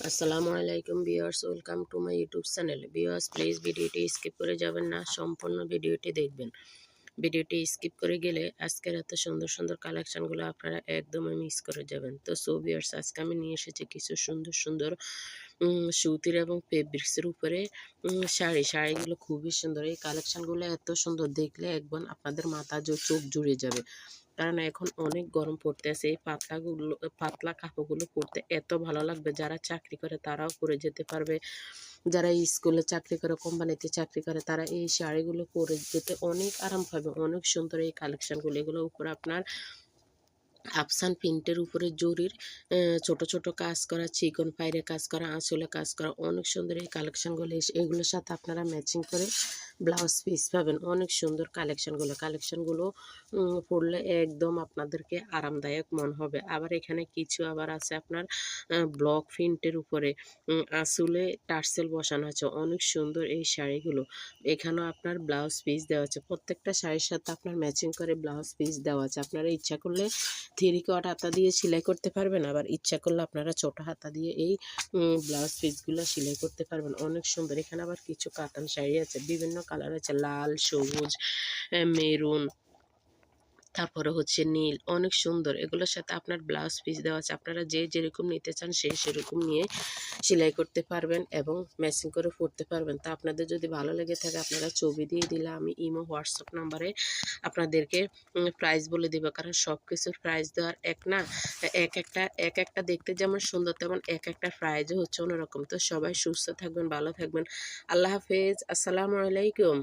আসসালামু আলাইকুম viewers, welcome to my YouTube channel. Viewers, please ভিডিওটি স্কিপ করে যাবেন না, সম্পূর্ণ ভিডিওটি দেখবেন। ভিডিওটি স্কিপ করে গেলে আজকের এত সুন্দর সুন্দর কালেকশনগুলো আপনারা একদমই মিস করে যাবেন। তো ভিউয়ার্স, আজকে আমি নিয়ে এসেছি কিছু সুন্দর সুন্দর সুতির এবং ফেব্রিক্সের উপরে শাড়িগুলো খুবই সুন্দর। এই কালেকশনগুলো এত সুন্দর, দেখলে একবার আপনাদের মাথা চোখ জুড়ে যাবে। কারণ এখন অনেক গরম পড়তেছে, এই পাতলা কাপড়গুলো পরতে এত ভালো লাগবে। যারা চাকরি করে তারাও পরে যেতে পারবে, যারা স্কুলে চাকরি করে, কোম্পানিতে চাকরি করে, তারা এই শাড়িগুলো পরে যেতে অনেক আরাম পাবে। অনেক সুন্দর এই কালেকশনগুলো। এগুলোর উপরে আপনার আফসান প্রিন্টের উপরে জরির ছোট ছোট কাজ করা, চিকন পাইরে কাজ করা, আঁচলে কাজ করা, অনেক সুন্দর এই কালেকশনগুলো। এগুলোর সাথে আপনারা ম্যাচিং করে ব্লাউজ পিস পাবেন। অনেক সুন্দর কালেকশনগুলো পরলে একদম আপনাদেরকে আরামদায়ক মন হবে। আবার এখানে কিছু আবার আছে আপনার ব্লক প্রিন্টের উপরে আঁচলে টার্সেল বসানো আছে। অনেক সুন্দর এই শাড়িগুলো। এখানেও আপনার ব্লাউজ পিস দেওয়া আছে। প্রত্যেকটা শাড়ির সাথে আপনার ম্যাচিং করে ব্লাউজ পিস দেওয়া আছে। আপনারা ইচ্ছা করলে 3/4 হাতা দিয়ে সেলাই করতে পারবেন, আবার ইচ্ছা করলে আপনারা ছোট হাতা দিয়ে এই ব্লাউজ পিসগুলো সেলাই করতে পারবেন। অনেক সুন্দর। এখানে আবার কিছু কাতান শাড়ি আছে, বিভিন্ন কালার আছে, লাল, সবুজ, মেরুন, তারপরে হচ্ছে নীল। অনেক সুন্দর। এগুলোর সাথে আপনার ব্লাউজ পিস দেওয়া আছে। আপনারা যে যেরকম নিতে চান সেরকম নিয়ে সেলাই করতে পারবেন এবং ম্যাচিং করে পরতে পারবেন। তা আপনাদের যদি ভালো লেগে থাকে আপনারা ছবি দিয়ে দিলে আমি ইমো হোয়াটসঅ্যাপ নাম্বারে আপনাদেরকে প্রাইস বলে দেবো। কারণ সব কিছুর প্রাইস দেওয়ার এক না, এক একটা দেখতে যেমন সুন্দর তেমন এক একটা প্রাইজও হচ্ছে অন্যরকম। তো সবাই সুস্থ থাকবেন, ভালো থাকবেন। আল্লাহ হাফেজ। আসসালামু আলাইকুম।